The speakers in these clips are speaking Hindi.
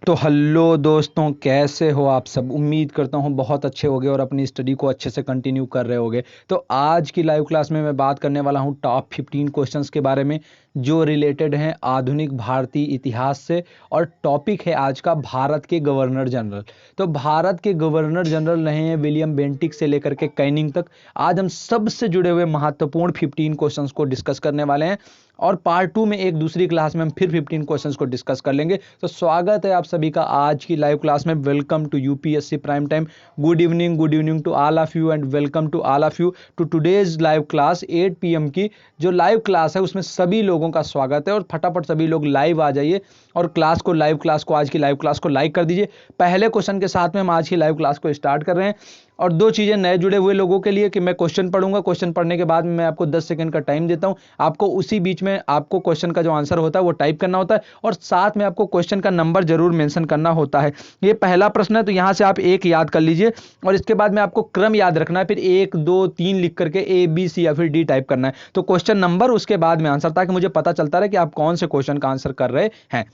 तो हेलो दोस्तों, कैसे हो आप सब। उम्मीद करता हूँ बहुत अच्छे होगे और अपनी स्टडी को अच्छे से कंटिन्यू कर रहे होगे। तो आज की लाइव क्लास में मैं बात करने वाला हूँ टॉप 15 क्वेश्चंस के बारे में जो रिलेटेड हैं आधुनिक भारतीय इतिहास से। और टॉपिक है आज का भारत के गवर्नर जनरल। तो भारत के गवर्नर जनरल रहे हैं विलियम बेंटिक से लेकर के कैनिंग तक। आज हम सबसे जुड़े हुए महत्वपूर्ण 15 क्वेश्चंस को डिस्कस करने वाले हैं और पार्ट 2 में एक दूसरी क्लास में हम फिर 15 क्वेश्चंस को डिस्कस कर लेंगे। तो स्वागत है आप सभी का आज की लाइव क्लास में। Welcome to UPSC prime time. Good evening to all of you and welcome to all of you to today's live class 8 PM की जो लाइव क्लास है उसमें सभी लोगों का स्वागत है। और फटाफट सभी लोग लाइव आ जाइए और क्लास को आज की लाइव क्लास को लाइक कर दीजिए। पहले क्वेश्चन के साथ में हम आज की लाइव क्लास को स्टार्ट कर रहे हैं। और दो चीजें नए जुड़े हुए लोगों के लिए कि मैं क्वेश्चन पढ़ूंगा, क्वेश्चन पढ़ने के बाद मैं आपको 10 सेकंड का टाइम देता हूं। आपको उसी बीच में आपको क्वेश्चन का जो आंसर होता है वो टाइप करना होता है और साथ में आपको क्वेश्चन का नंबर जरूर मेंशन करना होता है। ये पहला प्रश्न है तो यहां से आप एक याद कर लीजिए और इसके बाद में आपको क्रम याद रखना है। फिर 1 2 3 लिख करके A B C या फिर D टाइप करना है। तो क्वेश्चन नंबर उसके बाद में आंसर, ताकि मुझे पता चलता रहे कि आप कौन से क्वेश्चन का आंसर कर रहे हैं।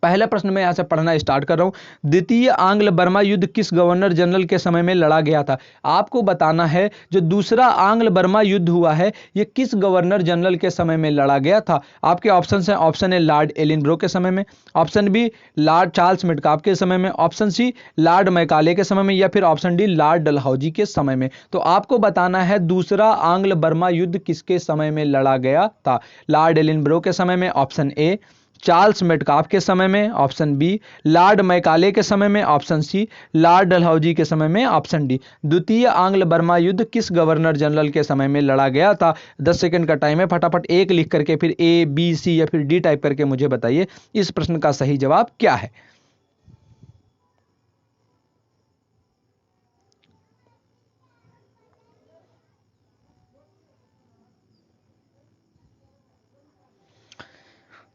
पहला प्रश्न मैं यहां से पढ़ना स्टार्ट कर रहा हूं। द्वितीय आंग्ल बर्मा युद्ध किस गवर्नर जनरल के समय में लड़ा गया था। आपको बताना है जो दूसरा आंग्ल बर्मा युद्ध हुआ है ये किस गवर्नर जनरल के समय में लड़ा गया था। आपके ऑप्शन हैं, ऑप्शन ए लॉर्ड एलिनब्रो के समय में, option B Lord Charles Metcalfe के समय में, ऑप्शन सी लॉर्ड मैकाले के समय में, या फिर ऑप्शन डी लॉर्ड डलहौजी के समय में। तो आपको बताना है दूसरा आंग्ल बर्मा युद्ध किसके समय में लड़ा गया था। लॉर्ड एलिनब्रो के समय में ऑप्शन ए, चार्ल्स मेटकाफ के समय में ऑप्शन बी, लॉर्ड मैकाले के समय में ऑप्शन सी, लॉर्ड डलहौजी के समय में ऑप्शन डी। द्वितीय आंग्ल बर्मा युद्ध किस गवर्नर जनरल के समय में लड़ा गया था। 10 सेकंड का टाइम है, फटाफट एक लिख करके फिर A B C या फिर D टाइप करके मुझे बताइए इस प्रश्न का सही जवाब क्या है।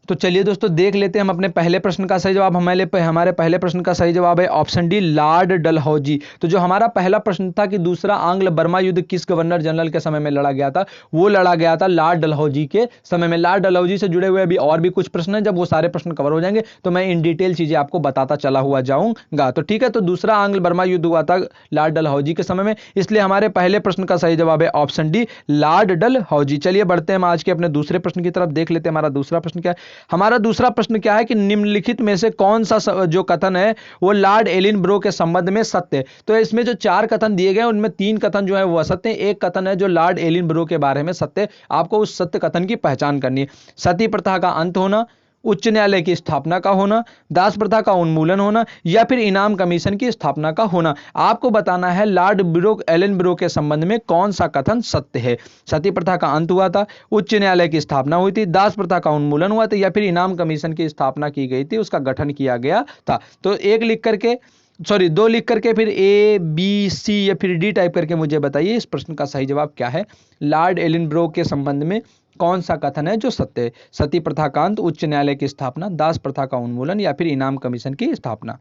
तो चलिए दोस्तों देख लेते हैं हम अपने पहले प्रश्न का सही जवाब। हमारे पहले प्रश्न का सही जवाब है ऑप्शन डी लॉर्ड डलहौजी। तो जो हमारा पहला प्रश्न था कि दूसरा आंग्ल बर्मा युद्ध किस गवर्नर जनरल के समय में लड़ा गया था, वो लड़ा गया था लॉर्ड डलहौजी के समय में। लॉर्ड डलहौजी से जुड़े हुए अभी और भी कुछ प्रश्न हैं, जब वो सारे प्रश्न कवर हो जाएंगे तो मैं इन डिटेल चीजें आपको बताता चला हुआ जाऊंगा। तो ठीक है, तो दूसरा आंग्ल बर्मा युद्ध हुआ था लॉर्ड डलहौजी के समय में, इसलिए हमारे पहले प्रश्न का सही जवाब है ऑप्शन डी लॉर्ड डलहौजी। चलिए बढ़ते हैं हम आज के अपने दूसरे प्रश्न की तरफ। देख लेते हैं हमारा दूसरा प्रश्न क्या है। हमारा दूसरा प्रश्न क्या है कि निम्नलिखित में से कौन सा जो कथन है वो लॉर्ड एलिनब्रो के संबंध में सत्य है। तो इसमें जो 4 कथन दिए गए उनमें 3 कथन जो है वो असत्य है, एक कथन है जो लॉर्ड एलिनब्रो के बारे में सत्य है। आपको उस सत्य कथन की पहचान करनी है। सती प्रथा का अंत होना, उच्च न्यायालय की स्थापना का होना, दास प्रथा का उन्मूलन होना, या फिर इनाम कमीशन की स्थापना का होना। आपको बताना है लॉर्ड एलिनब्रो के संबंध में कौन सा कथन सत्य है। सती प्रथा का अंत हुआ था, उच्च न्यायालय की स्थापना हुई थी, दास प्रथा का उन्मूलन हुआ था, या फिर इनाम कमीशन की स्थापना की गई थी, उसका गठन किया गया था। तो एक लिख करके दो लिख करके फिर A B C या फिर D टाइप करके मुझे बताइए इस प्रश्न का सही जवाब क्या है। लॉर्ड एलिनब्रो के संबंध में कौन सा कथन है जो सत्य है। सती प्रथा का अंत, उच्च न्यायालय की स्थापना, दास प्रथा का उन्मूलन, या फिर इनाम कमीशन की स्थापना।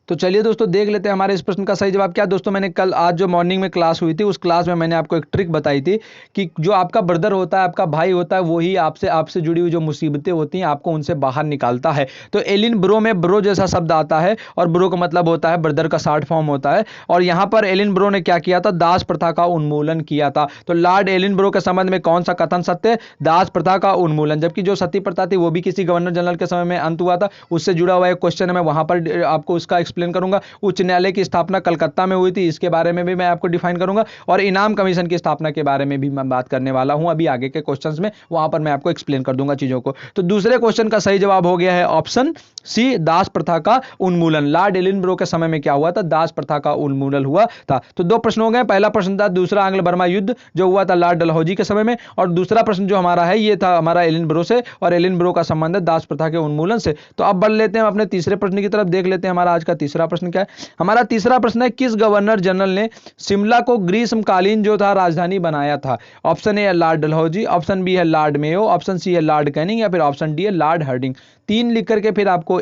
तो चलिए दोस्तों देख लेते हैं हमारे इस प्रश्न का सही जवाब क्या। दोस्तों मैंने कल आज जो मॉर्निंग में क्लास हुई थी उस क्लास में मैंने आपको एक ट्रिक बताई थी कि जो आपका ब्रदर होता है, आपका भाई होता है, वही आपसे जुड़ी हुई जो मुसीबतें होती हैं आपको उनसे बाहर निकालता है। तो एलिन ब्रो में ब्रो जैसा शब्द आता है और ब्रो का मतलब होता है ब्रदर का शॉर्ट फॉर्म होता है। और यहां पर एलिन ब्रो ने क्या किया था, दास प्रथा का उन्मूलन किया था। तो लॉर्ड एलिन ब्रो के संबंध में कौन सा कथन सत्य है, दास प्रथा का उन्मूलन। जबकि जो सती प्रथा थी वो भी किसी गवर्नर जनरल के समय में अंत हुआ था, उससे जुड़ा हुआ एक क्वेश्चन है, मैं वहां पर आपको उसका एक्सप्लेन करूंगा। उच्च न्यायालय की स्थापना कलकत्ता में हुई थी, इसके बारे में भी मैं आपको डिफाइन करूंगा। और इनाम कमीशन की स्थापना के बारे में भी मैं बात करने वाला हूं अभी आगे के क्वेश्चंस में, वहां पर मैं आपको एक्सप्लेन कर दूंगा चीजों को। तो दूसरे क्वेश्चन का सही जवाब हो गया है ऑप्शन सी, दास प्रथा का उन्मूलन। लॉर्ड एलिनब्रो के समय में क्या हुआ था, दास प्रथा का उन्मूलन हुआ था। तो दो प्रश्न हो गए। पहला प्रश्न था दूसरा आंग्ल बर्मा युद्ध जो हुआ था लॉर्ड डलहौजी के समय में, और दूसरा प्रश्न जो हमारा है ये था हमारा एलिनब्रो से, और एलिनब्रो का संबंध है दास प्रथा के उन्मूलन से। तो अब बढ़ लेते हैं अपने तीसरे प्रश्न की तरफ। देख लेते हैं हमारा आज का तीसरा प्रश्न क्या है। हमारा तीसरा प्रश्न है किस गवर्नर जनरल ने शिमला को ग्रीष्मकालीन जो था राजधानी बनाया था। ऑप्शन ए है लॉर्ड डलहौजी, ऑप्शन बी है लॉर्ड मेयो, ऑप्शन सी है लॉर्ड कैनिंग, या फिर ऑप्शन डी है लॉर्ड हर्डिंग। 3 लिख करके फिर आपको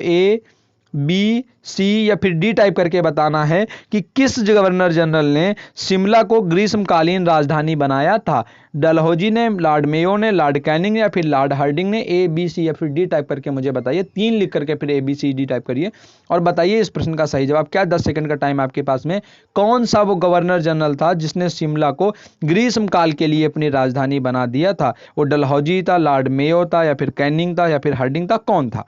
बी, सी या फिर डी टाइप करके बताना है कि किस गवर्नर जनरल ने शिमला को ग्रीष्मकालीन राजधानी बनाया था। डलहौजी ने, लॉर्ड मेयो ने, लॉर्ड कैनिंग ने या फिर लॉर्ड हार्डिंग ने। ए, बी, सी या फिर डी टाइप करके मुझे बताइए। 3 लिख करके फिर ए, बी, सी, डी टाइप करिए और बताइए इस प्रश्न का सही जवाब क्या है। 10 सेकंड का टाइम आपके पास में। कौन सा वो गवर्नर जनरल था जिसने शिमला को ग्रीष्मकाल के लिए अपनी राजधानी बना दिया था? वो डलहौजी था, लॉर्ड मेयो था या फिर कैनिंग था या फिर हार्डिंग था? कौन था?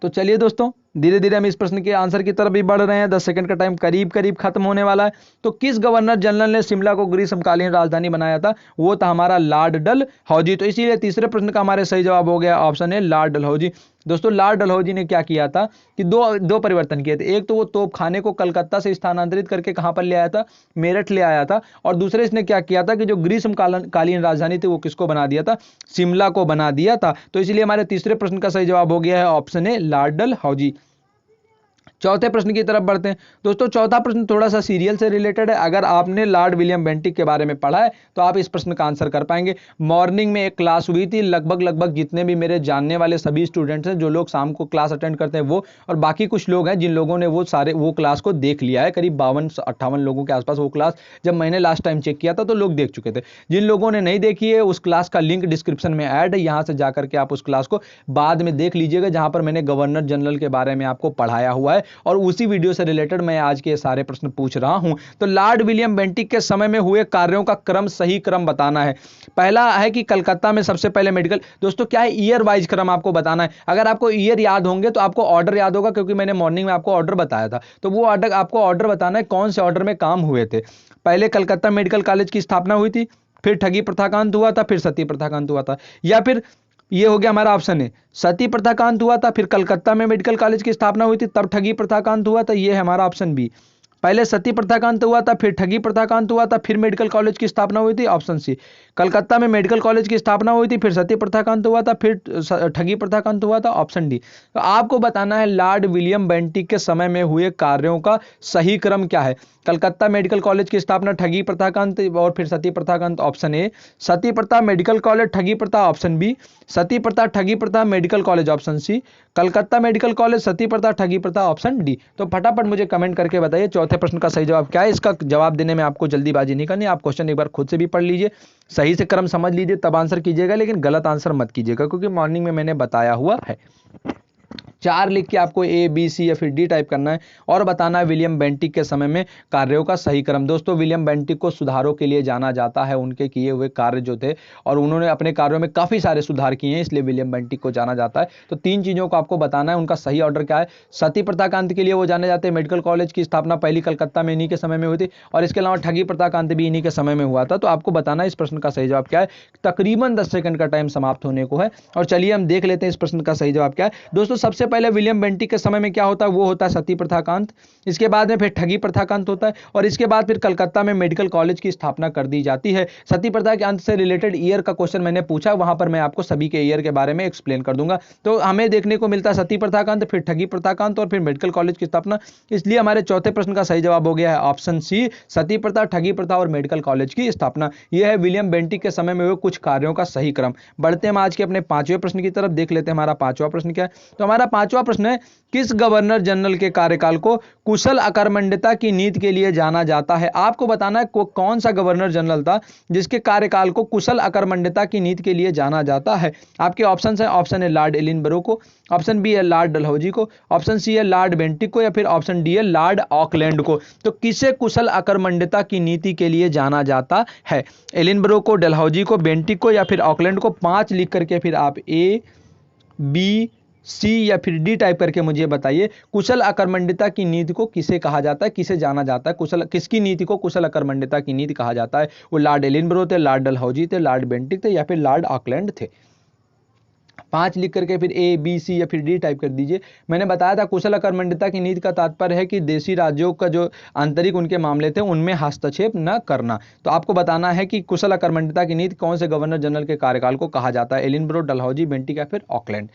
तो चलिए दोस्तों, धीरे धीरे हम इस प्रश्न के आंसर की तरफ भी बढ़ रहे हैं। 10 सेकंड का टाइम करीब करीब खत्म होने वाला है। तो किस गवर्नर जनरल ने शिमला को ग्रीष्मकालीन राजधानी बनाया था? वो था हमारा लॉर्ड डलहौजी। तो इसीलिए तीसरे प्रश्न का हमारे सही जवाब हो गया ऑप्शन है लॉर्ड डलहौजी। दोस्तों, लॉर्ड डलहौजी ने क्या किया था कि दो परिवर्तन किए थे। एक तो वो तोपखाने को कलकत्ता से स्थानांतरित करके कहां पर ले आया था? मेरठ ले आया था। और दूसरे इसने क्या किया था कि जो ग्रीष्मकालीन राजधानी थी वो किसको बना दिया था? शिमला को बना दिया था। तो इसलिए हमारे तीसरे प्रश्न का सही जवाब हो गया है ऑप्शन है लॉर्ड डलहौजी। चौथे प्रश्न की तरफ बढ़ते हैं। दोस्तों, चौथा प्रश्न थोड़ा सा सीरियल से रिलेटेड है। अगर आपने लॉर्ड विलियम बेंटिक के बारे में पढ़ा है तो आप इस प्रश्न का आंसर कर पाएंगे। मॉर्निंग में एक क्लास हुई थी, लगभग जितने भी मेरे जानने वाले सभी स्टूडेंट्स हैं, जो लोग शाम को क्लास अटेंड करते हैं वो, और बाकी कुछ लोग हैं जिन लोगों ने वो क्लास को देख लिया है। करीब 52-58 लोगों के आसपास वो क्लास, जब मैंने लास्ट टाइम चेक किया था तो लोग देख चुके थे। जिन लोगों ने नहीं देखी है, उस क्लास का लिंक डिस्क्रिप्शन में ऐड है, यहां से जाकर के आप उस क्लास को बाद में देख लीजिएगा, जहां पर मैंने गवर्नर जनरल के बारे में आपको पढ़ाया हुआ है और उसी वीडियो से रिलेटेड मैं आज के सारे प्रश्न पूछ रहा हूं। तो लॉर्ड विलियम बेंटिक के समय में हुए कार्यों का सही क्रम बताना है। पहला है कि कलकत्ता में सबसे पहले मेडिकल, दोस्तों क्या है, ईयर वाइज क्रम आपको बताना है। अगर आपको ईयर याद होंगे तो आपको ऑर्डर याद होगा, क्योंकि मैंने मॉर्निंग में आपको ऑर्डर बताया था। तो वो ऑर्डर, आपको ऑर्डर बताना है कौन से ऑर्डर में काम हुए थे। पहले कलकत्ता मेडिकल कॉलेज की स्थापना हुई थी, फिर ठगी प्रथा का अंत हुआ था, फिर सती प्रथा का अंत हुआ था। या फिर ये हो गया हमारा ऑप्शन है, सती प्रथा का अंत हुआ था, फिर कलकत्ता में मेडिकल कॉलेज की स्थापना हुई थी, तब ठगी प्रथा का अंत हुआ था। ये है हमारा ऑप्शन बी। पहले सती प्रथा का अंत हुआ था, फिर ठगी प्रथा का अंत हुआ था, फिर मेडिकल कॉलेज की स्थापना हुई थी। ऑप्शन सी, कलकत्ता में मेडिकल कॉलेज की स्थापना हुई थी, फिर सती प्रथा का अंत हुआ था, फिर ठगी प्रथा का अंत हुआ था। Option D. तो आपको बताना है लॉर्ड विलियम बेंटिक के समय में हुए कार्यों का सही क्रम क्या है। कलकत्ता मेडिकल कॉलेज की स्थापना, ठगी प्रथा का अंत और फिर सती प्रथा का अंत। ऑप्शन ए, सती प्रथा, मेडिकल कॉलेज, ठगी प्रथा। ऑप्शन बी, सती प्रथा, ठगी प्रथा, medical college. Option C, Calcutta medical college, सती प्रथा, ठगी प्रथा। Option D. तो फटाफट मुझे कमेंट करके बताइए चौथे प्रश्न का सही जवाब क्या है। इसका जवाब देने में आपको जल्दीबाजी नहीं करनी, आप क्वेश्चन एक बार खुद से भी पढ़ लीजिए, सही से क्रम समझ लीजिए, तब आंसर कीजिएगा, लेकिन गलत आंसर मत कीजिएगा, क्योंकि मॉर्निंग में मैंने बताया हुआ है। 4 लिख के आपको ए, बी, सी या फिर डी टाइप करना है और बताना है विलियम बेंटिक के समय में कार्यों का सही क्रम। दोस्तों, विलियम बेंटिक को सुधारों के लिए जाना जाता है, उनके किए हुए कार्य जो थे, और उन्होंने अपने कार्यों में काफी सारे सुधार किए हैं, इसलिए विलियम बेंटिक को जाना जाता है। तो 3 चीजों को आपको बताना है, उनका सही ऑर्डर क्या है। सती प्रथा का अंत के लिए वो जाने जाते हैं, मेडिकल कॉलेज की स्थापना पहली कलकत्ता में इन्हीं के समय में हुई थी, और इसके अलावा ठगी प्रथा का अंत भी इन्हीं के समय में हुआ था। तो आपको बताना है इस प्रश्न का सही जवाब क्या है। तकरीबन 10 सेकंड का टाइम समाप्त होने को है, और चलिए हम देख लेते हैं इस प्रश्न का सही जवाब क्या है। दोस्तों, सबसे पहले विलियम बेंटिक के समय में क्या होता है, वो होता है सती प्रथा का अंत। इसके बाद में फिर ठगी प्रथा का अंत होता है, और इसके बाद फिर कलकत्ता में मेडिकल कॉलेज की स्थापना कर दी जाती है। सती प्रथा के अंत से रिलेटेड ईयर का क्वेश्चन मैंने पूछा, वहां पर मैं आपको सभी के ईयर के बारे में एक्सप्लेन कर दूंगा। तो हमें देखने को मिलता है सती प्रथा का अंत, फिर ठगी प्रथा का अंत और फिर मेडिकल कॉलेज की स्थापना। इसलिए हमारे चौथे प्रश्न का सही जवाब हो गया है ऑप्शन सी, सती प्रथा, ठगी प्रथा और मेडिकल कॉलेज की स्थापना। यह है विलियम बेंटिक के समय में हुए कुछ कार्यों का सही क्रम। बढ़ते हैं आज के अपने 5वें प्रश्न की तरफ, देख लेते हैं हमारा 5वां प्रश्न क्या है। तो हमारा 5वां प्रश्न है, किस गवर्नर जनरल के कार्यकाल को कुशल अकर्मण्यता की नीति के लिए जाना जाता है। आपको बताना है कौन सा गवर्नर जनरल था जिसके कार्यकाल को कुशल अकर्मण्यता की नीति के लिए जाना जाता है। आपके ऑप्शन है, ऑप्शन है लॉर्ड एलिनबरो को, ऑप्शन बी है लॉर्ड डलहौजी को, ऑप्शन सी है लॉर्ड बेंटिक को, या फिर ऑप्शन डी है लॉर्ड ऑकलैंड को। तो किसे कुशल अकर्मण्यता की नीति के लिए जाना जाता है? एलिनबरो को, डलहौजी को, बेंटिक को या फिर ऑकलैंड को? 5 लिख करके फिर आप ए, बी, सी या फिर डी टाइप करके मुझे बताइए, कुशल अकर्मण्यता की नीति को किसे कहा जाता है, किसे जाना जाता है, किसकी नीति को कुशल अकर्मण्यता की नीति कहा जाता है? वो लॉर्ड एलिनबरो थे, लॉर्ड डलहौजी थे, लॉर्ड बेंटिक थे या फिर लॉर्ड ऑकलैंड थे? 5 लिख करके फिर ए, बी, सी या फिर डी टाइप कर दीजिए। मैंने बताया था कुशल अकर्मण्यता की नीति का तात्पर्य है कि देशी राज्यों का जो आंतरिक उनके मामले थे उनमें हस्तक्षेप न करना। तो आपको बताना है कि कुशल अकर्मण्यता की नीति कौन से गवर्नर जनरल के कार्यकाल को कहा जाता है, एलिनबरो, डलहौजी, बेंटिक या फिर ऑकलैंड।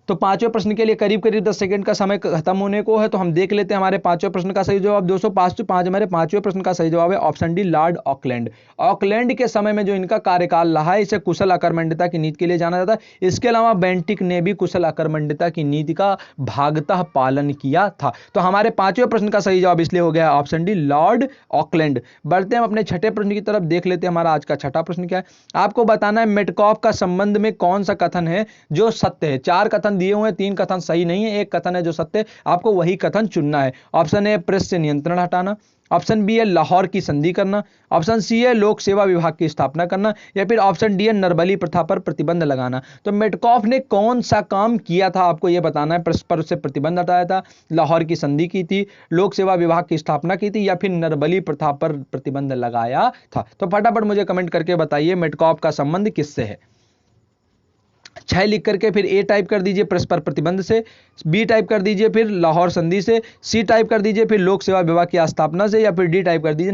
तो पांचवें प्रश्न के लिए करीब करीब 10 सेकंड का समय खत्म होने को है, तो हम देख लेते हैं हमारे पांचवें प्रश्न का सही जवाब। 205 हमारे पांचवें प्रश्न का सही जवाब है option D, Lord Auckland. Auckland के समय में जो इनका कार्यकाल रहा है, इसे कुशल अकर्मण्यता की नीति के लिए जाना जाता है। इसके अलावा बेंटिक ने भी कुशल अकर्मण्यता की नीति का भागतः पालन किया था। तो हमारे पांचवें प्रश्न का सही जवाब इसलिए हो गया ऑप्शन डी, लॉर्ड ऑकलैंड। बढ़ते हैं हम अपने छठे प्रश्न की तरफ, देख लेते हैं हमारा आज का छठा प्रश्न क्या है। आपको बताना है मेटकॉफ का संबंध में कौन सा कथन है जो सत्य है। चार कथन दिए हुए हैं, तीन कथन सही नहीं है, एक कथन है जो सत्य है, आपको वही कथन चुनना है। ऑप्शन ए, प्रेस से नियंत्रण हटाना। ऑप्शन बी है लाहौर की संधि करना। ऑप्शन सी है लोक सेवा विभाग की स्थापना करना, या फिर ऑप्शन डी है नरबली प्रथा पर प्रतिबंध लगाना। तो मेटकॉफ ने कौन सा काम किया था, आपको यह बताना है। प्रेस पर से प्रतिबंध हटाया था, लाहौर की संधि की थी, लोक सेवा विभाग की स्थापना की थी, या फिर नरबली प्रथा पर प्रतिबंध लगाया था। तो फटाफट मुझे कमेंट करके बताइए मेटकॉफ का संबंध किससे है। 6 लिख करके फिर ए टाइप कर दीजिए प्रेस पर प्रतिबंध से, बी टाइप कर दीजिए फिर लाहौर संधि से, सी टाइप कर दीजिए फिर लोक सेवा विभाग की स्थापना से, या फिर डी टाइप कर दीजिए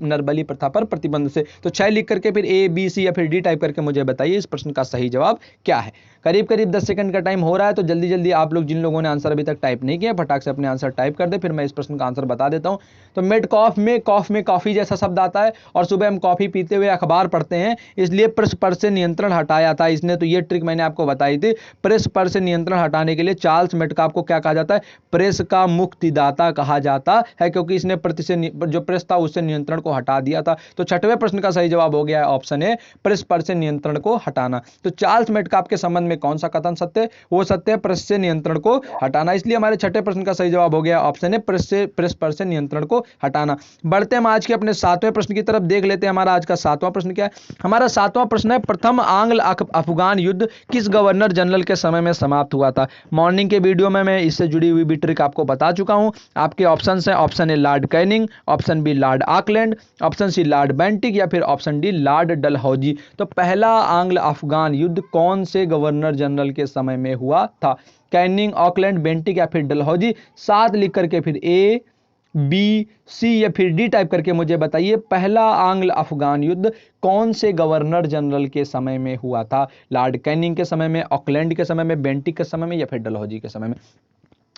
नरबली प्रथा पर प्रतिबंध से। तो 6 लिख करके फिर ए, बी, सी या फिर डी टाइप करके मुझे बताइए इस प्रश्न का सही जवाब क्या है। करीब करीब 10 सेकंड का टाइम हो रहा है, तो जल्दी जल्दी आप लोग जिन लोगों ने आंसर अभी तक टाइप नहीं किया, फटाक से अपने आंसर टाइप कर दे, फिर मैं इस प्रश्न का आंसर बता देता हूं। तो मेटकॉफ में कॉफ में कॉफी जैसा शब्द आता है, और सुबह हम कॉफी पीते हुए अखबार पढ़ते हैं, इसलिए प्रेस पर से नियंत्रण हटाया था इसने। तो ये ट्रिक मैंने आपको बताई थी। प्रेस पर से नियंत्रण हटाने के लिए चार्ल्स मेटकॉफ को क्या कहा जाता है, प्रेस का मुक्तिदाता कहा जाता है, क्योंकि इसने जो प्रेस था उससे नियंत्रण को हटा दिया था। तो छठवें प्रश्न का सही जवाब हो गया है ऑप्शन ए, प्रेस पर से नियंत्रण को हटाना। तो चार्ल्स मेटकॉफ के संबंध में कौन सा कथन सत्य है, वो सत्य है प्रेस से नियंत्रण को हटाना। इसलिए हमारे छठे प्रश्न का सही जवाब हो गया ऑप्शन ए, प्रेस पर से नियंत्रण को हटाना। बढ़ते हम आज के अपने सातवें प्रश्न की तरफ, देख लेते हैं हमारा आज का सातवां प्रश्न क्या है। हमारा सातवां प्रश्न है प्रथम आंग्ल अफगान युद्ध किस गवर्नर जनरल के समय में समाप्त हुआ था। मॉर्निंग के वीडियो में मैं इससे जुड़ी हुई भी ट्रिक आपको बता चुका हूं। आपके ऑप्शन हैं, option A Lord Canning, option B Lord Auckland, option C Lord Bentinck, या फिर ऑप्शन डी लॉर्ड डलहौजी। तो पहला आंग्ल अफगान युद्ध कौन से गवर्नर जनरल के समय में हुआ था, कैनिंग, ऑकलैंड, बेंटिक या फिर डलहौजी। 7 लिख करके फिर ए, बी, सी या फिर डी टाइप करके मुझे बताइए पहला आंग्ल अफगान युद्ध कौन से गवर्नर जनरल के समय में हुआ था। लॉर्ड कैनिंग के समय में, ऑकलैंड के समय में, बेंटिक के समय में, या फिर डलहौजी के समय में।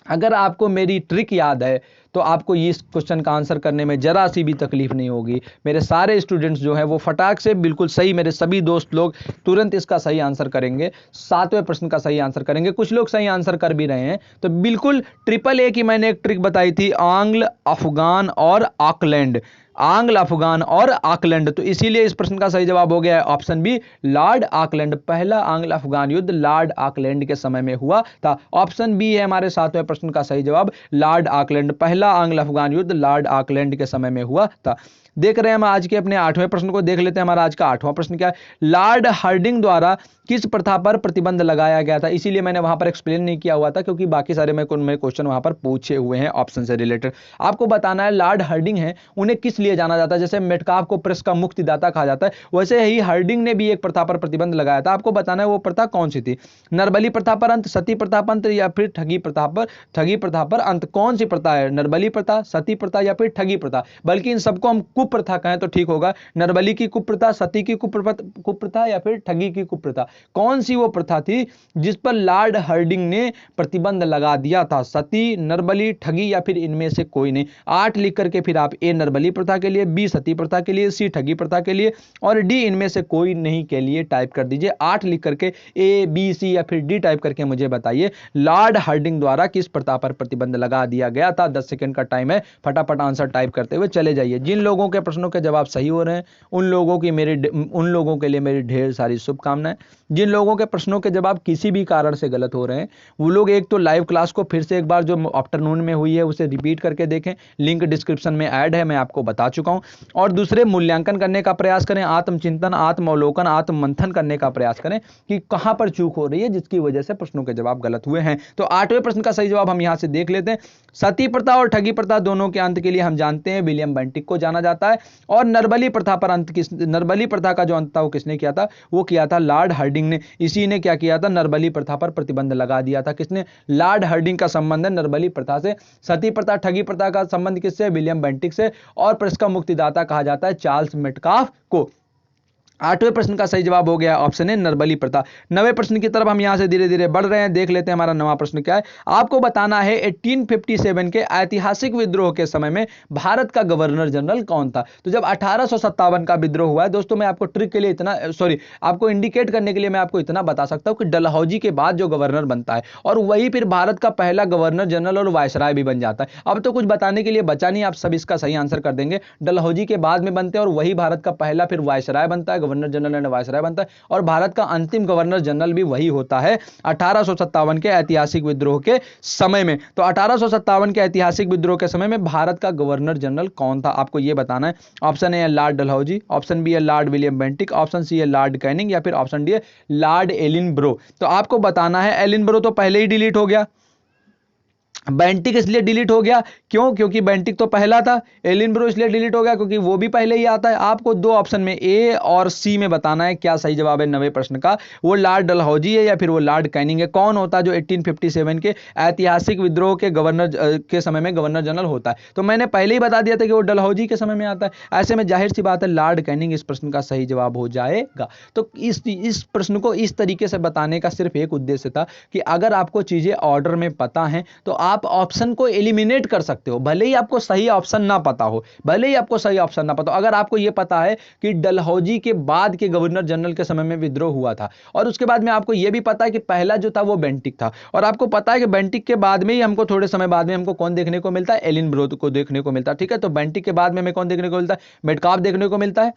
अगर आपको मेरी ट्रिक याद है तो आपको इस क्वेश्चन का आंसर करने में जरा सी भी तकलीफ नहीं होगी। मेरे सारे स्टूडेंट्स जो हैं वो फटाक से बिल्कुल सही, मेरे सभी दोस्त लोग तुरंत इसका सही आंसर करेंगे, सातवें प्रश्न का सही आंसर करेंगे। कुछ लोग सही आंसर कर भी रहे हैं। तो बिल्कुल ट्रिपल ए की मैंने एक ट्रिक बताई थी, आंग्ल अफगान और ऑकलैंड, आंग्ल अफगान और ऑकलैंड। तो इसीलिए इस प्रश्न का सही जवाब हो गया है ऑप्शन बी, लॉर्ड ऑकलैंड। पहला आंग्ल अफगान युद्ध लॉर्ड ऑकलैंड के समय में हुआ था। ऑप्शन बी है हमारे सातवें प्रश्न का सही जवाब, लॉर्ड ऑकलैंड। पहला आंग्ल अफगान युद्ध लॉर्ड ऑकलैंड के समय में हुआ था। देख रहे हैं हम आज के अपने आठवें प्रश्न को, देख लेते हैं हमारा आज का आठवां प्रश्न क्या है। लॉर्ड हार्डिंग द्वारा किस प्रथा पर प्रतिबंध लगाया गया था। इसीलिए मैंने वहां पर एक्सप्लेन नहीं किया हुआ था, क्योंकि बाकी सारे मैं क्वेश्चन वहां पर पूछे हुए हैं ऑप्शन से रिलेटेड। आपको बताना है लॉर्ड हार्डिंग है, उन्हें किस लिए जाना जाता है। जैसे मेटकॉफ को प्रेस का मुक्तिदाता कहा जाता है, वैसे ही हार्डिंग ने भी एक प्रथा पर प्रतिबंध लगाया था। आपको बताना है वो प्रथा कौन सी थी। नरबली प्रथा पर अंत, सती प्रथा पर अंत, या फिर ठगी प्रथा पर अंत। कौन सी प्रथा है, नरबली प्रथा, सती प्रथा या फिर ठगी प्रथा। बल्कि इन सबको हम कुप्रथा कहें तो ठीक होगा। नरबली की कुप्रथा, सती की कुप्रथा या फिर ठगी की कुप्रथा। कौन सी वो प्रथा थी जिस पर लॉर्ड हार्डिंग ने प्रतिबंध लगा दिया था। सती, नरबली, ठगी या फिर इनमें से कोई नहीं। 8 लिख करके फिर आप ए नरबली प्रथा के लिए, बी सती प्रथा के लिए, सी ठगी प्रथा के लिए और डी इनमें से कोई नहीं के लिए टाइप कर दीजिए। 8 लिख करके ए, बी, सी या फिर डी टाइप करके मुझे बताइए लॉर्ड हार्डिंग द्वारा किस प्रथा पर प्रतिबंध लगा दिया गया था। 10 सेकंड का टाइम है, फटाफट आंसर टाइप करते हुए चले जाइए। जिन लोगों के प्रश्नों के जवाब सही हो रहे हैं उन लोगों के लिए मेरी ढेर सारी शुभकामनाएं। जिन लोगों के प्रश्नों के जवाब किसी भी कारण से गलत हो रहे हैं वो लोग एक तो लाइव क्लास को फिर से एक बार जो आफ्टरनून में हुई है उसे रिपीट करके देखें, लिंक डिस्क्रिप्शन में ऐड है, मैं आपको बता चुका हूं। और दूसरे मूल्यांकन करने का प्रयास करें, आत्मचिंतन, आत्मावलोकन, आत्ममंथन करने का प्रयास करें कि कहां पर चूक हो रही है जिसकी वजह से प्रश्नों के जवाब गलत हुए हैं। तो 8वें प्रश्न का सही जवाब हम यहां से देख लेते हैं। सती प्रथा और ठगी प्रथा दोनों के अंत के लिए हम जानते हैं विलियम बेंटिक को जाना जाता है। और नरबली प्रथा का जो अंत था वो किसने किया था, वो किया था लॉर्ड हार्डिंग ने। इसी ने क्या किया था, नरबली प्रथा पर प्रतिबंध लगा दिया था। किसने, लॉर्ड हार्डिंग का संबंध है नरबली प्रथा से। सती प्रथा, ठगी प्रथा का संबंध किससे, विलियम बेंटिक से। और प्रेस का मुक्तिदाता कहा जाता है चार्ल्स मेटकॉफ को। आठवें प्रश्न का सही जवाब हो गया ऑप्शन है नरबली प्रथा। नवे प्रश्न की तरफ हम यहां से धीरे धीरे बढ़ रहे हैं। देख लेते हैं हमारा नवा प्रश्न क्या है। आपको बताना है 1857 के ऐतिहासिक विद्रोह के समय में भारत का गवर्नर जनरल कौन था। तो जब 1857 का विद्रोह हुआ है दोस्तों, मैं आपको ट्रिक के लिए इतना आपको इंडिकेट करने के लिए मैं आपको इतना बता सकता हूं कि डलहौजी के बाद जो गवर्नर बनता है और वही फिर भारत का पहला गवर्नर जनरल और वायसराय भी बन जाता है। अब तो कुछ बताने के लिए बचा नहीं, आप सब इसका सही आंसर कर देंगे। डलहौजी के बाद में बनते हैं और वही भारत का पहला फिर वायसराय बनता है, गवर्नर जनरल एंड वायसराय बनता है, और भारत का अंतिम गवर्नर जनरल भी वही होता है 1857 के ऐतिहासिक विद्रोह के समय में। तो 1857 के ऐतिहासिक विद्रोह के समय में भारत का गवर्नर जनरल कौन था, आपको यह बताना है। ऑप्शन ए है लॉर्ड डलहौजी, ऑप्शन बी है Lord William Bentinck, option C है लॉर्ड कैनिंग, या फिर ऑप्शन डी है लॉर्ड एलिनब्रो। तो आपको बताना है एलिनब्रो तो पहले ही डिलीट हो गया, बेंटिक इसलिए डिलीट हो गया क्यों, क्योंकि बेंटिक तो पहला था। एलिनब्रो इसलिए डिलीट हो गया क्योंकि वो भी पहले ही आता है। आपको दो ऑप्शन में ए और सी में बताना है क्या सही जवाब है नवे प्रश्न का। वो लॉर्ड डलहौजी है या फिर वो लॉर्ड कैनिंग है। कौन होता है जो 1857 के ऐतिहासिक विद्रोह के गवर्नर के समय में गवर्नर जनरल होता है। तो मैंने पहले ही बता दिया था कि वो डलहौजी के समय में आता है। ऐसे में जाहिर सी बात है लॉर्ड कैनिंग इस प्रश्न का सही जवाब हो जाएगा। तो इस प्रश्न को इस तरीके से बताने का सिर्फ एक उद्देश्य था कि अगर आपको चीजें ऑर्डर में पता है तो आप ऑप्शन को एलिमिनेट कर सकते हो, भले ही आपको सही ऑप्शन ना पता हो, भले ही आपको सही ऑप्शन ना पता हो। अगर आपको यह पता है कि डलहौजी के बाद के गवर्नर जनरल के समय में विद्रोह हुआ था और उसके बाद में आपको यह भी पता है कि पहला जो था वो बेंटिक था, और आपको पता है कि बेंटिक के बाद में ही हमको थोड़े समय बाद में हमको कौन देखने को मिलता है, एलिनब्रो को देखने को मिलता है। ठीक है, तो बेंटिक के बाद में हमें कौन देखने को मिलता है, मेटकाफ देखने को मिलता है,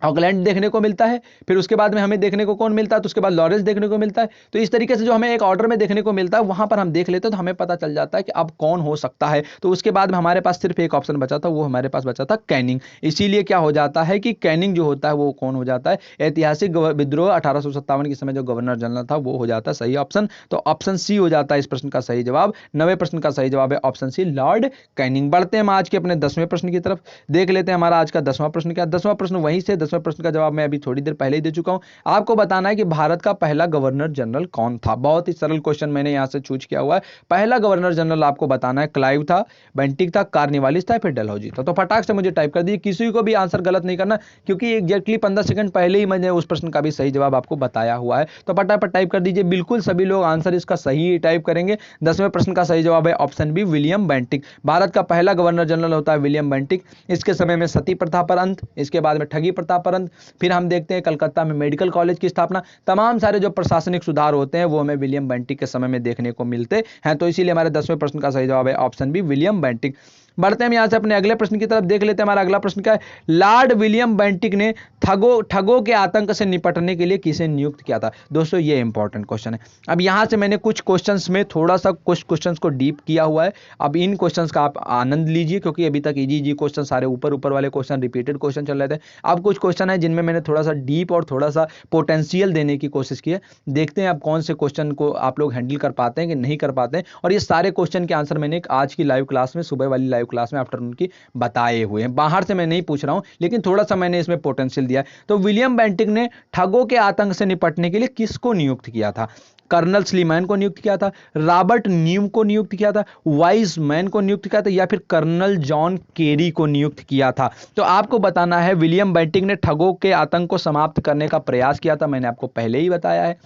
ऑकलैंड देखने को मिलता है, फिर उसके बाद में हमें देखने को कौन मिलता है, तो उसके बाद लॉरेंस देखने को मिलता है। तो इस तरीके से जो हमें एक ऑर्डर में देखने को मिलता है वहां पर हम देख लेते हैं तो हमें पता चल जाता है कि अब कौन हो सकता है। तो उसके बाद में हमारे पास सिर्फ एक ऑप्शन बचा था, वो हमारे पास बचा था कैनिंग। इसीलिए क्या हो जाता है कि कैनिंग जो होता है वो कौन हो जाता है, ऐतिहासिक विद्रोह 1857 के समय जो गवर्नर जनरल था वो हो जाता है सही ऑप्शन। तो ऑप्शन सी हो जाता है इस प्रश्न का सही जवाब। नवे प्रश्न का सही जवाब है ऑप्शन सी लॉर्ड कैनिंग। बढ़ते हैं हम आज के अपने 10वें प्रश्न की तरफ। देख लेते हैं हमारा आज का 10वां प्रश्न क्या। 10वां प्रश्न वहीं से 10वें प्रश्न का जवाब मैं अभी थोड़ी देर पहले ही दे चुका हूं। आपको बताना है कि भारत का पहला गवर्नर जनरल कौन था। बहुत ही सरल क्वेश्चन मैंने यहां से चूज किया हुआ है। पहला गवर्नर जनरल आपको बताना है क्लाइव था, बेंटिक था, कार्निवालिस था, फिर डलहौजी था। तो फटाक से मुझे टाइप कर दीजिए, किसी को भी आंसर गलत नहीं करना क्योंकि एग्जैक्टली 15 सेकंड पहले ही मैंने उस प्रश्न का भी सही जवाब आपको बताया हुआ है। तो फटाफट टाइप कर दीजिए, बिल्कुल सभी लोग आंसर इसका सही टाइप करेंगे। 10वें प्रश्न का सही जवाब है option B William Bentinck. Bharat का पहला गवर्नर जनरल होता है विलियम बेंटिक। इसके समय में सती प्रथा पर अंत, इसके बाद में ठगी प्रथा पर अंत, फिर हम देखते हैं कलकत्ता में मेडिकल कॉलेज की स्थापना। तमाम सारे जो प्रशासनिक सुधार होते हैं वो हमें विलियम बेंटिक के समय में देखने को मिलते हैं। तो इसीलिए हमारे 10वें प्रश्न का सही जवाब है ऑप्शन बी विलियम बेंटिक। बढ़ते हैं यहां से अपने अगले प्रश्न की तरफ। देख लेते हैं हमारा अगला प्रश्न क्या है। लॉर्ड विलियम बेंटिक ने ठगों के आतंक से निपटने के लिए किसे नियुक्त किया था। दोस्तों ये इंपॉर्टेंट क्वेश्चन है। अब यहां से मैंने कुछ क्वेश्चंस में थोड़ा सा कुछ क्वेश्चंस को डीप किया हुआ है। अब इन क्वेश्चंस का आप आनंद लीजिए क्योंकि अभी तक इजी क्वेश्चन सारे ऊपर ऊपर वाले क्वेश्चन रिपीटेड क्वेश्चन चल रहे थे। अब कुछ क्वेश्चन है जिनमें मैंने थोड़ा सा डीप और थोड़ा सा पोटेंशियल देने की कोशिश की है। देखते हैं आप कौन से क्वेश्चन को आप लोग हैंडल कर पाते हैं कि नहीं कर पाते हैं। और ये सारे क्वेश्चन के आंसर मैंने आज की लाइव क्लास में, सुबह वाली लाइव क्लास में, आफ्टरनून की बताए हुए हैं। बाहर से मैं नहीं पूछ रहा हूं लेकिन थोड़ा सा मैंने इसमें पोटेंशियल दिया है। तो विलियम बेंटिक ने ठगों के आतंक से निपटने के लिए किसको नियुक्त किया था। कर्नल स्लीमैन को नियुक्त किया था, रॉबर्ट न्यूम को नियुक्त किया था, वाइज मैन को नियुक्त किया था, या फिर कर्नल जॉन केरी को नियुक्त किया था। तो आपको बताना है विलियम बेंटिक ने ठगों के आतंक को समाप्त करने का प्रयास किया था, मैंने आपको पहले ही बताया है।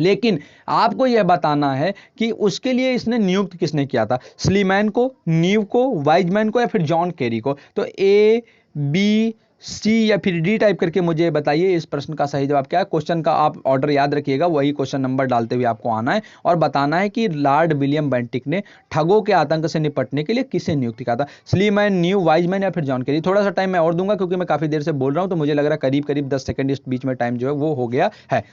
लेकिन आपको यह बताना है कि उसके लिए इसने नियुक्त किसने किया था, स्लीमैन को, न्यू को, वाइजमैन को, या फिर जॉन केरी को। तो ए, बी, सी या फिर डी टाइप करके मुझे बताइए इस प्रश्न का सही जवाब क्या है। क्वेश्चन का आप ऑर्डर याद रखिएगा, वही क्वेश्चन नंबर डालते हुए आपको आना है और बताना है कि लॉर्ड विलियम बेंटिक ने ठगों के आतंक से निपटने के लिए किसे नियुक्त किया था, स्लीमैन, न्यू, वाइजमैन या फिर जॉन केरी। थोड़ा सा टाइम मैं और दूंगा क्योंकि मैं काफी देर से बोल रहा हूं, तो मुझे लग रहा है करीब करीब 10 सेकंड इस बीच में टाइम जो है वो हो गया है।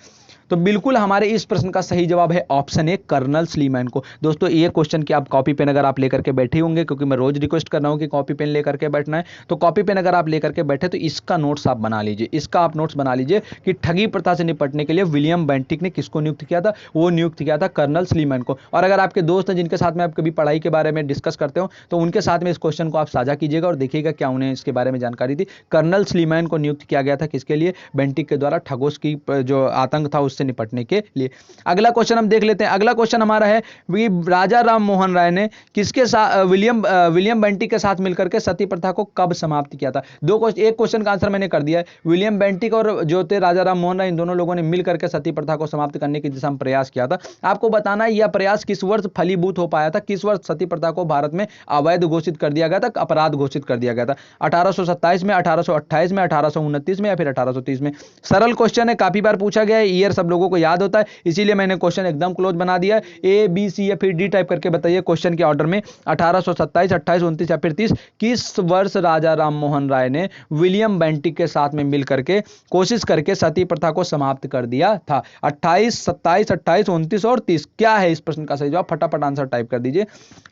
तो बिल्कुल हमारे इस प्रश्न का सही जवाब है ऑप्शन ए कर्नल स्लीमैन को। दोस्तों ये क्वेश्चन की आप कॉपी पेन अगर आप लेकर के बैठे होंगे, क्योंकि मैं रोज रिक्वेस्ट कर रहा हूं कि कॉपी पेन लेकर के बैठना है, तो कॉपी पेन अगर आप लेकर के बैठे तो इसका नोट्स आप बना लीजिए, इसका आप नोट्स बना लीजिए कि ठगी प्रथा से निपटने के लिए विलियम बेंटिक ने किसको नियुक्त किया था। वो नियुक्त किया था कर्नल स्लीमैन को। और अगर आपके दोस्त हैं जिनके साथ में आप कभी पढ़ाई के बारे में डिस्कस करते हो तो उनके साथ में इस क्वेश्चन को आप साझा कीजिएगा और देखिएगा क्या उन्हें इसके बारे में जानकारी थी। कर्नल स्लीमैन को नियुक्त किया गया था किसके लिए, बेंटिक के द्वारा ठगों की जो आतंक था उससे से निपटने के लिए। अगला क्वेश्चन हम देख लेते हैं। अगला क्वेश्चन हमारा है कि राजा राम मोहन राय ने किसके साथ विलियम बेंटिक के साथ मिलकर के सती प्रथा को कब समाप्त किया था? एक क्वेश्चन का आंसर मैंने कर दिया है। विलियम बेंटिक और जो थे राजा राम मोहन राय, इन दोनों लोगों ने मिलकर के सती प्रथा को समाप्त करने की दिशा में प्रयास किया था। आपको बताना है यह प्रयास किस वर्ष फलीभूत हो पाया था, किस वर्ष सती प्रथा को भारत में अवैध घोषित कर दिया गया था, अपराध घोषित कर दिया गया था? 1827 में, 1828 में, 1829 में या फिर 1830 में? सरल क्वेश्चन है, काफी बार पूछा गया है, ईयर सब लोगों को याद होता है, इसीलिए मैंने क्वेश्चन एकदम क्लोज बना दिया है। ए बी सी या फिर डी टाइप करके बताइए क्वेश्चन के ऑर्डर में। 1827, 28, 29 या फिर 30 किस वर्ष राजा राम मोहन राय ने विलियम बेंटिक के साथ में मिलकर के कोशिश करके सती प्रथा को समाप्त कर दिया था? 28, 27, 28, 29 और 30 क्या है इस प्रश्न का सही जवाब? फटाफट आंसर टाइप कर दीजिए।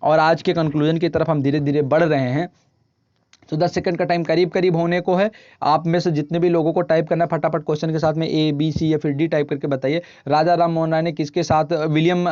और आज के कंक्लूजन की तरफ हम धीरे धीरे बढ़ रहे हैं, तो 10 सेकंड का टाइम करीब करीब होने को है। आप में से जितने भी लोगों को टाइप करना है फटाफट क्वेश्चन के साथ में ए बी सी या फिर डी टाइप करके बताइए। राजा राम मोहन राय ने किसके साथ, विलियम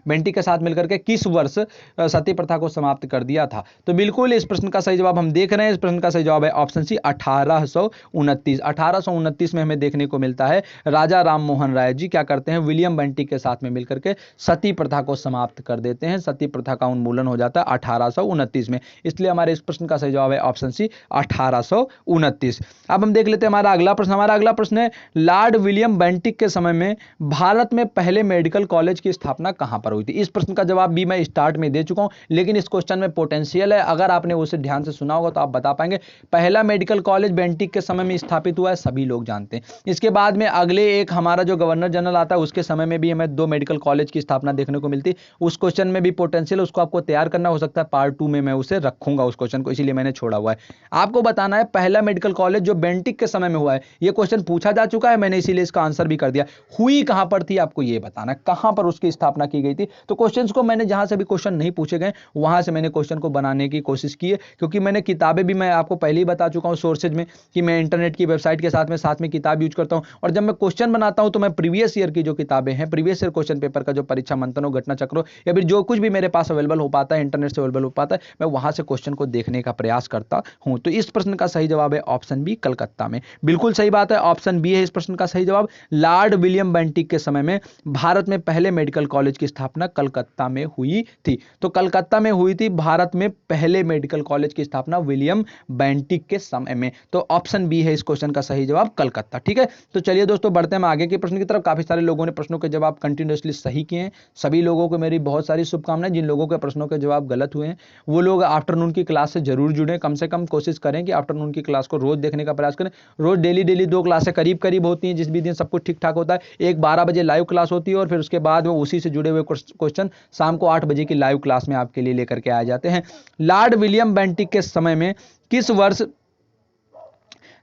बेंटिक के साथ मिलकर के किस वर्ष सती प्रथा को समाप्त कर दिया था? तो बिल्कुल इस प्रश्न का सही जवाब हम देख रहे हैं। इस प्रश्न का सही जवाब है ऑप्शन सी 1829। 1829 में हमें देखने को मिलता है राजा राम मोहन राय जी क्या करते हैं, विलियम बेंटिक के साथ में मिलकर के सती प्रथा को समाप्त कर देते हैं। सती प्रथा का उन्मूलन हो जाता है 1829 में, इसलिए हमारे इस प्रश्न का सही जवाब है ऑप्शन सी 1829। अब हम देख लेते हैं हमारा अगला प्रश्न। हमारा अगला प्रश्न है लॉर्ड विलियम बेंटिक के समय में भारत में पहले मेडिकल कॉलेज की स्थापना कहां पर हुई थी? इस प्रश्न का जवाब भी मैं स्टार्ट में दे चुका हूं, लेकिन इस क्वेश्चन में पोटेंशियल है, अगर आपने उसे ध्यान से सुना होगा तो आप बता पाएंगे। पहला मेडिकल कॉलेज बेंटिक के समय में स्थापित हुआ है, सभी लोग जानते हैं। इसके बाद में अगले एक हमारा जो गवर्नर जनरल आता है उसके समय में भी हमें 2 मेडिकल कॉलेज की स्थापना देखने को मिलती। उस क्वेश्चन में भी पोटेंशियल, उसको आपको तैयार करना, हो सकता है पार्ट 2 में मैं उसे रखूंगा उस क्वेश्चन को, इसीलिए मैंने छोड़ा हुआ है। आपको बताना है पहला मेडिकल कॉलेज जो बेंटिक के समय में हुआ है, यह क्वेश्चन पूछा जा चुका है, मैंने इसीलिए इसका आंसर भी कर दिया। हुई कहां पर थी आपको यह बताना है, कहां पर उसकी स्थापना की गई थी। तो क्वेश्चंस को मैंने जहां से भी क्वेश्चन नहीं पूछे गए वहां से मैंने क्वेश्चन को बनाने की कोशिश की है, क्योंकि मैंने किताबें भी मैं आपको पहले ही बता चुका हूं सोर्सेज में कि मैं इंटरनेट की वेबसाइट के साथ में किताब यूज करता हूं, और जब मैं क्वेश्चन बनाता हूं तो मैं प्रीवियस ईयर की जो किताबें हैं, प्रीवियस ईयर क्वेश्चन पेपर का जो परीक्षा मंथन हो, घटना चक्र या फिर जो कुछ भी मेरे पास अवेलेबल हो पाता है, इंटरनेट से अवेलेबल हो पाता है, मैं वहां से क्वेश्चन को देखने का प्रयास करता हूं। तो इस प्रश्न का सही जवाब है ऑप्शन बी, कलकत्ता में। बिल्कुल सही बात है, ऑप्शन बी है इस प्रश्न का सही जवाब। लॉर्ड विलियम बेंटिक के समय में भारत में पहले मेडिकल कॉलेज की स्थापना कलकत्ता में हुई थी। तो कलकत्ता में हुई थी भारत में पहले मेडिकल कॉलेज की स्थापना विलियम बेंटिक के समय में। तो ऑप्शन बी है इस क्वेश्चन का सही जवाब, कलकत्ता। ठीक है, तो चलिए दोस्तों बढ़ते हैं आगे के प्रश्न की तरफ। काफी सारे लोगों ने प्रश्नों के जवाब कंटिन्यूअसली सही किए हैं, सभी लोगों को मेरी बहुत सारी शुभकामनाएं। जिन लोगों के प्रश्नों के जवाब गलत हुए हैं वो लोग आफ्टरनून की क्लास से जरूर जुड़े, कम से कम कोशिश करें कि आफ्टरनून की क्लास को रोज देखने का प्रयास करें। रोज डेली 2 क्लासें करीब करीब होती हैं, जिस भी दिन सब कुछ ठीक ठाक होता है। एक 12 बजे लाइव क्लास होती है और फिर उसके बाद वो उसी से जुड़े हुए क्वेश्चन शाम को 8 बजे की लाइव क्लास में आपके लिए लेकर के आ जाते हैं। लॉर्ड विलियम बेंटिक के समय में किस वर्ष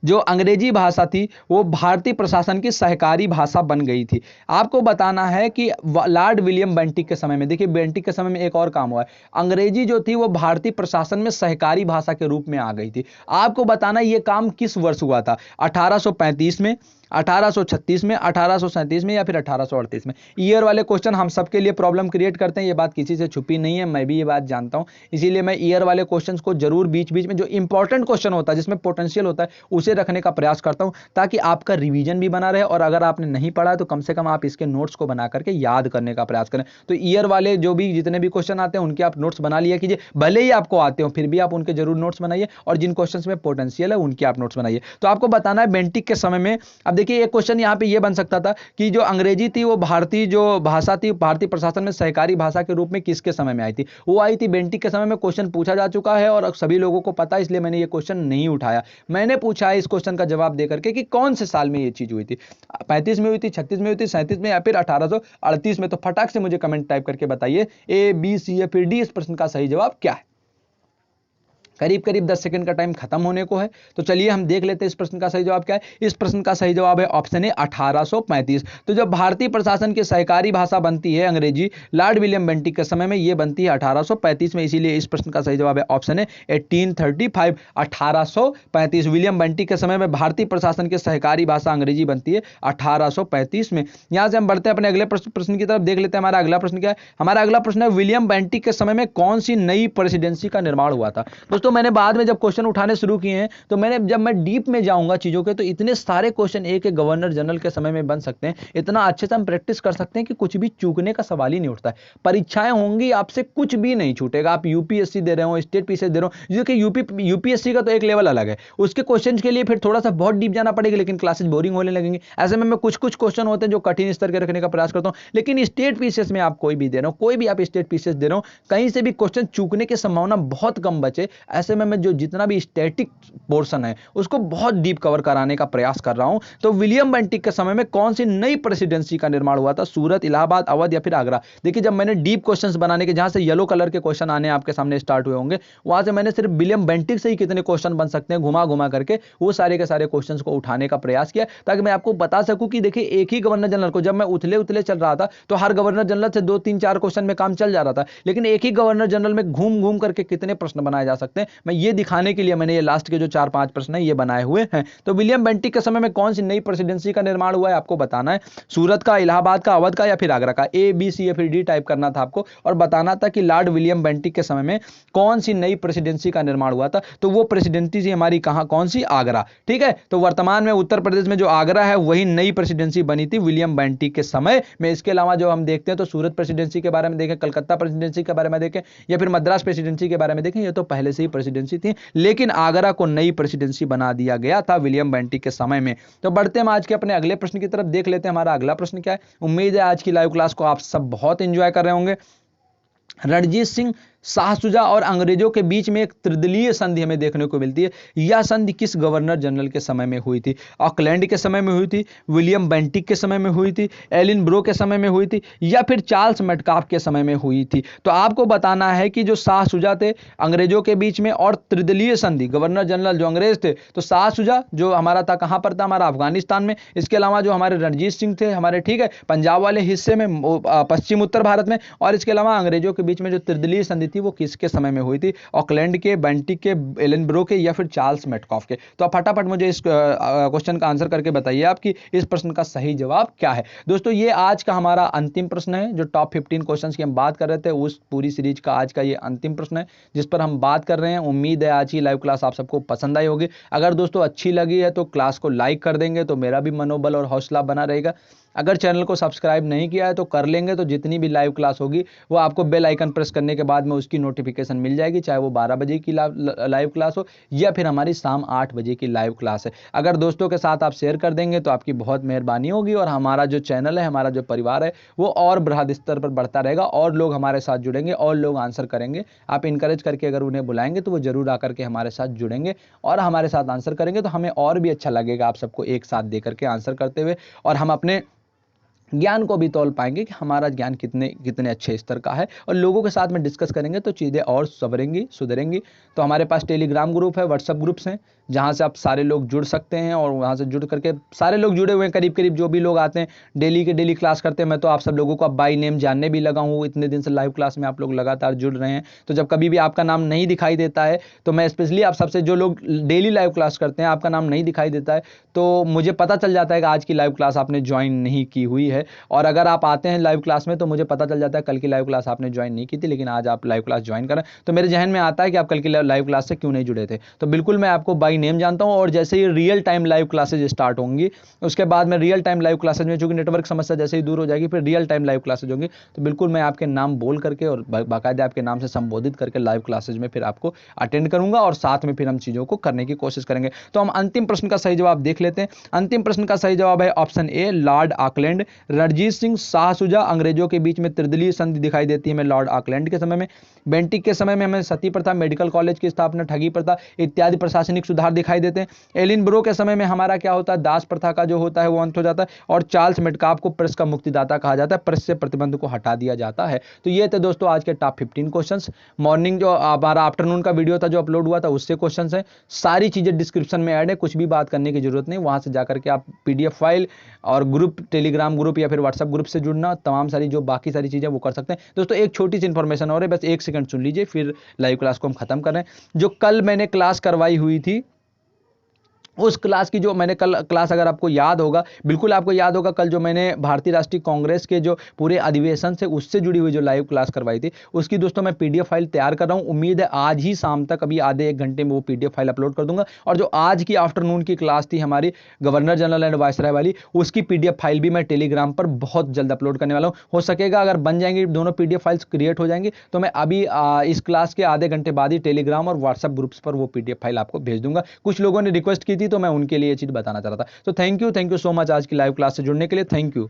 जो अंग्रेजी भाषा थी वो भारतीय प्रशासन की सहकारी भाषा बन गई थी? आपको बताना है कि लॉर्ड विलियम बेंटिक के समय में, देखिए बेंटिक के समय में एक और काम हुआ है, अंग्रेजी जो थी वो भारतीय प्रशासन में सहकारी भाषा के रूप में आ गई थी। आपको बताना है ये काम किस वर्ष हुआ था? 1835 में, 1836 में, 1837 में या फिर 1838 में? ईयर वाले क्वेश्चन हम सबके लिए प्रॉब्लम क्रिएट करते हैं, ये बात किसी से छुपी नहीं है, मैं भी ये बात जानता हूं, इसीलिए मैं ईयर वाले क्वेश्चंस को जरूर बीच बीच में जो इंपॉर्टेंट क्वेश्चन होता है, जिसमें पोटेंशियल होता है, उसे रखने का प्रयास करता हूं, ताकि आपका रिवीजन भी बना रहे, और अगर आपने नहीं पढ़ा तो कम से कम आप इसके नोट्स को बना करके याद करने का प्रयास करें। तो ईयर वाले जो भी जितने भी क्वेश्चन आते हैं उनके आप नोट्स बना लिया कीजिए, भले ही आपको आते हो फिर भी आप उनके जरूर नोट्स बनाइए, और जिन क्वेश्चन में पोटेंशियल है उनके आप नोट्स बनाइए। तो आपको बताना है बेंटिक के समय में, अब देखिए एक क्वेश्चन यहाँ पे ये बन सकता था कि जो अंग्रेजी थी वो भारतीय जो भाषा थी, भारतीय प्रशासन में सहकारी भाषा के रूप में किसके समय में आई थी? वो आई थी बेंटिक के समय में। क्वेश्चन पूछा जा चुका है और सभी लोगों को पता है, इसलिए मैंने ये क्वेश्चन नहीं उठाया। मैंने पूछा है इस क्वेश्चन का जवाब देकर के कि कौन से साल में ये चीज हुई थी, 35 में हुई थी, 36 में हुई थी, 37 में या फिर 1838 में? तो फटाक से मुझे कमेंट टाइप करके बताइए ए बी सी या फिर डी, इस प्रश्न का सही जवाब क्या है? करीब करीब 10 सेकंड का टाइम खत्म होने को है, तो चलिए हम देख लेते हैं इस प्रश्न का सही जवाब क्या है। इस प्रश्न का सही जवाब है ऑप्शन ए 1835। तो जब भारतीय प्रशासन की सहकारी भाषा बनती है अंग्रेजी लॉर्ड विलियम बेंटिक के समय में, यह बनती है 1835 में, इसीलिए इस प्रश्न का सही जवाब है ऑप्शन ए 1835। 1835 विलियम बेंटिक के समय में भारतीय प्रशासन की सहकारी भाषा अंग्रेजी बनती है 1835 में। यहां से हम बढ़ते हैं अपने अगले प्रश्न की तरफ, देख लेते हैं हमारा अगला प्रश्न क्या है। हमारा अगला प्रश्न है विलियम बेंटिक के समय में कौन सी नई प्रेसिडेंसी का निर्माण हुआ था? दोस्तों दोस्तों मैंने बाद में जब क्वेश्चन उठाने शुरू किए हैं तो जब मैं डीप में जाऊंगा चीजों के, तो इतने सारे क्वेश्चन एक गवर्नर जनरल के समय में बन सकते हैं, इतना अच्छे से हम प्रैक्टिस कर सकते हैं कि कुछ भी चूकने का सवाल ही नहीं उठता है। परीक्षाएं होंगी, आपसे कुछ भी नहीं छूटेगा। आप यूपीएससी दे रहे हो, स्टेट पीसीएस दे रहे हो, कि यूपीएससी का तो एक लेवल अलग है, उसके क्वेश्चन के लिए फिर थोड़ा सा बहुत डीप जाना पड़ेगा, लेकिन क्लासेस बोरिंग होने लगेंगे। ऐसे में मैं कुछ क्वेश्चन होते हैं जो कठिन स्तर के रखने का प्रयास करता हूं, लेकिन स्टेट पीसीएस में आप कोई भी दे रहे हो, कोई भी आप स्टेट पीसीएस दे रहे हो, कहीं से भी क्वेश्चन चूकने की संभावना बहुत कम बचे। ऐसे में मैं जो जितना भी स्टैटिक पोर्शन है उसको बहुत डीप कवर कराने का प्रयास कर रहा हूं। तो विलियम बेंटिक के समय में कौन सी नई प्रेसिडेंसी का निर्माण हुआ था? सूरत, इलाहाबाद, अवध या फिर आगरा? देखिए जब मैंने डीप क्वेश्चंस बनाने के, जहां से येलो कलर के क्वेश्चन आने आपके सामने स्टार्ट हुए होंगे, वहां से मैंने सिर्फ विलियम बेंटिक से ही कितने क्वेश्चन बन सकते हैं घुमा घुमा करके वो सारे के सारे क्वेश्चंस को उठाने का प्रयास किया, ताकि मैं आपको बता सकूं कि देखिए एक ही गवर्नर जनरल को, जब मैं उथले उथले चल रहा था तो हर गवर्नर जनरल से 2 3 4 क्वेश्चन में काम चल जा रहा था, लेकिन एक ही गवर्नर जनरल में घूम घूम करके कितने प्रश्न बनाए जा सकते हैं, मैं ये दिखाने के लिए मैंने ये लास्ट के जो 4 5 प्रश्न है ये बनाए हुए हैं। तो विलियम बेंटिक के समय में कौन सी नई प्रेसिडेंसी का निर्माण हुआ है आपको बताना है। सूरत का, इलाहाबाद का, अवध का या फिर आगरा का? ए बी सी या फिर डी टाइप करना था आपको और बताना था कि लॉर्ड विलियम बेंटिक के समय में कौन सी नई प्रेसिडेंसी का निर्माण हुआ था। तो वो प्रेसिडेंसी हमारी कहां, कौन सी? आगरा। ठीक है, तो वर्तमान में उत्तर प्रदेश में जो आगरा है वही नई प्रेसिडेंसी बनी थी विलियम बेंटिक के समय में। इसके अलावा जो हम देखते हैं तो सूरत प्रेसिडेंसी के बारे में देखें, कलकत्ता प्रेसिडेंसी के बारे में देखें या फिर मद्रास प्रेसिडेंसी के बारे में देखें, ये तो पहले से ही प्रेसिडेंसी थी, लेकिन आगरा को नई प्रेसिडेंसी बना दिया गया था विलियम बेंटिक के समय में। तो बढ़ते हैं आज के अपने अगले प्रश्न की तरफ, देख लेते हैं हमारा अगला प्रश्न क्या है। उम्मीद है आज की लाइव क्लास को आप सब बहुत एंजॉय कर रहे होंगे। रणजीत सिंह शाहसुजा और अंग्रेजों के बीच में एक त्रिदलीय संधि हमें देखने को मिलती है। यह संधि किस गवर्नर जनरल के समय में हुई थी? ऑकलैंड के समय में हुई थी, विलियम बेंटिक के समय में हुई थी, एलिन ब्रो के समय में हुई थी या फिर चार्ल्स मेटकाफ के समय में हुई थी? तो आपको बताना है कि जो शाहसुजा थे अंग्रेजों के बीच में, और त्रिदलीय संधि गवर्नर जनरल जो अंग्रेज थे, तो शाहसुजा जो हमारा था कहां पर था? हमारा अफगानिस्तान में। इसके अलावा जो हमारे रणजीत सिंह थे हमारे, ठीक है, पंजाब वाले हिस्से में, पश्चिम उत्तर भारत में। और इसके अलावा अंग्रेजों के बीच में जो त्रिदलीय संधि थी वो किसके समय में हुई थी? ऑकलैंड के, बेंटिक के, एलन ब्रो के या फिर चार्ल्स मेटकाफ के? तो आप फटाफट मुझे इस क्वेश्चन का आंसर करके बताइए आपकी इस प्रश्न का सही जवाब क्या है। दोस्तों ये आज का हमारा अंतिम प्रश्न है, जो टॉप 15 क्वेश्चंस की हम बात कर रहे थे उस पूरी सीरीज का आज का ये अंतिम प्रश्न है जिस पर हम बात कर रहे हैं। उम्मीद है आज की लाइव क्लास आप सबको पसंद आई होगी। अगर दोस्तों अच्छी लगी है तो क्लास को लाइक कर देंगे तो मेरा भी मनोबल और हौसला बना रहेगा। अगर चैनल को सब्सक्राइब नहीं किया है तो कर लेंगे, तो जितनी भी लाइव क्लास होगी वो आपको बेल आइकन प्रेस करने के बाद में उसकी नोटिफिकेशन मिल जाएगी, चाहे वो 12 बजे की लाइव क्लास हो या फिर हमारी शाम 8 बजे की लाइव क्लास है। अगर दोस्तों के साथ आप शेयर कर देंगे तो आपकी बहुत मेहरबानी होगी और हमारा जो चैनल है, हमारा जो परिवार है वो और बृहद स्तर पर बढ़ता रहेगा और लोग हमारे साथ जुड़ेंगे और लोग आंसर करेंगे। आप इंकरेज करके अगर उन्हें बुलाएंगे तो वो जरूर आकर के हमारे साथ जुड़ेंगे और हमारे साथ आंसर करेंगे, तो हमें और भी अच्छा लगेगा आप सबको एक साथ दे करके आंसर करते हुए, और हम अपने ज्ञान को भी तौल पाएंगे कि हमारा ज्ञान कितने कितने अच्छे स्तर का है, और लोगों के साथ में डिस्कस करेंगे तो चीज़ें और संवरेंगी, सुधरेंगी। तो हमारे पास टेलीग्राम ग्रुप है, व्हाट्सएप ग्रुप्स हैं जहां से आप सारे लोग जुड़ सकते हैं, और वहां से जुड़ करके सारे लोग जुड़े हुए हैं, करीब करीब जो भी लोग आते हैं डेली के डेली क्लास करते हैं। मैं तो आप सब लोगों को अब बाई नेम जानने भी लगा हूँ, इतने दिन से लाइव क्लास में आप लोग लगातार जुड़ रहे हैं। तो जब कभी भी आपका नाम नहीं दिखाई देता है तो मैं स्पेशली आप सबसे, जो लोग डेली लाइव क्लास करते हैं, आपका नाम नहीं दिखाई देता है तो मुझे पता चल जाता है कि आज की लाइव क्लास आपने ज्वाइन नहीं की हुई है। और अगर आप आते हैं लाइव क्लास में तो मुझे पता चल जाता है कल की लाइव क्लास आपने ज्वाइन नहीं की थी, लेकिन आज आप लाइव क्लास ज्वाइन करें, तो मेरे जहन में आता है कि आप कल की लाइव क्लास से क्यों नहीं जुड़े थे। तो बिल्कुल मैं आपको बाई नेम जानता हूं, और जैसे ही real time live classes start होंगी उसके बाद में रियल टाइम लाइव क्लासेज में, चूंकि नेटवर्क समस्या जैसे ही दूर हो जाएगी, फिर रियल टाइम लाइव क्लासेज होंगी, तो बिल्कुल मैं आपके नाम बोल करके और बाकायदा आपके नाम से संबोधित करके लाइव क्लासेज में फिर आपको अटेंड करूंगा और साथ में फिर हम चीजों को करने की कोशिश करेंगे। तो हम अंतिम प्रश्न का सही जवाब देख लेते हैं। अंतिम प्रश्न का सही जवाब है option A, Lord Auckland. Ranjit Singh Shah Shuja अंग्रेजों के बीच में त्रिदलीय संधि दिखाई देती है हमें लॉर्ड ऑकलैंड के समय में। बेंटिक के समय में हमें सती प्रथा, मेडिकल कॉलेज की स्थापना, ठगी प्रथा इत्यादि प्रशासनिक सुधार दिखाई देते हैं। एलिन ब्रो के समय में हमारा क्या होता है, दास प्रथा का जो होता है वो अंत हो जाता है, और चार्ल्स मेटकाफ को प्रेस का मुक्तिदाता कहा जाता है, प्रेस से प्रतिबंध को हटा दिया जाता है। तो ये थे दोस्तों आज के टॉप 15 क्वेश्चंस। मॉर्निंग जो हमारा आफ्टरनून का वीडियो था जो अपलोड हुआ था उससे क्वेश्चंस हैं, सारी चीजें डिस्क्रिप्शन में ऐड है, कुछ भी बात करने की जरूरत नहीं, वहां से जाकर के आप पीडीएफ फाइल और ग्रुप, टेलीग्राम ग्रुप या फिर व्हाट्सएप ग्रुप से जुड़ना, तमाम सारी जो बाकी सारी चीजें वो कर सकते हैं। दोस्तों एक छोटी सी इंफॉर्मेशन और है, बस 1 सेकंड सुन लीजिए फिर लाइव क्लास को हम खत्म कर रहे हैं। जो कल मैंने क्लास करवाई हुई थी उस क्लास की जो मैंने कल क्लास, अगर आपको याद होगा, बिल्कुल आपको याद होगा, कल जो मैंने भारतीय राष्ट्रीय कांग्रेस के जो पूरे अधिवेशन से उससे जुड़ी हुई जो लाइव क्लास करवाई थी, उसकी दोस्तों मैं पीडीएफ फाइल तैयार कर रहा हूं। उम्मीद है आज ही शाम तक, अभी आधे एक घंटे में वो पीडीएफ फाइल अपलोड कर दूंगा। और जो आज की आफ्टरनून की क्लास थी हमारी गवर्नर जनरल एंड वायसराय वाली, उसकी पीडीएफ फाइल भी मैं टेलीग्राम पर बहुत जल्द अपलोड करने वाला हूं। हो सकेगा अगर बन जाएंगी दोनों पीडीएफ फाइल्स क्रिएट हो जाएंगी तो मैं अभी इस क्लास के आधे घंटे बाद ही टेलीग्राम और व्हाट्सएप ग्रुप्स पर वो पीडीएफ फाइल आपको भेज दूंगा। कुछ लोगों ने रिक्वेस्ट की थी तो मैं उनके लिए ये चीज बताना चाह रहा था। तो थैंक यू सो मच आज की लाइव क्लास से जुड़ने के लिए। Thank you.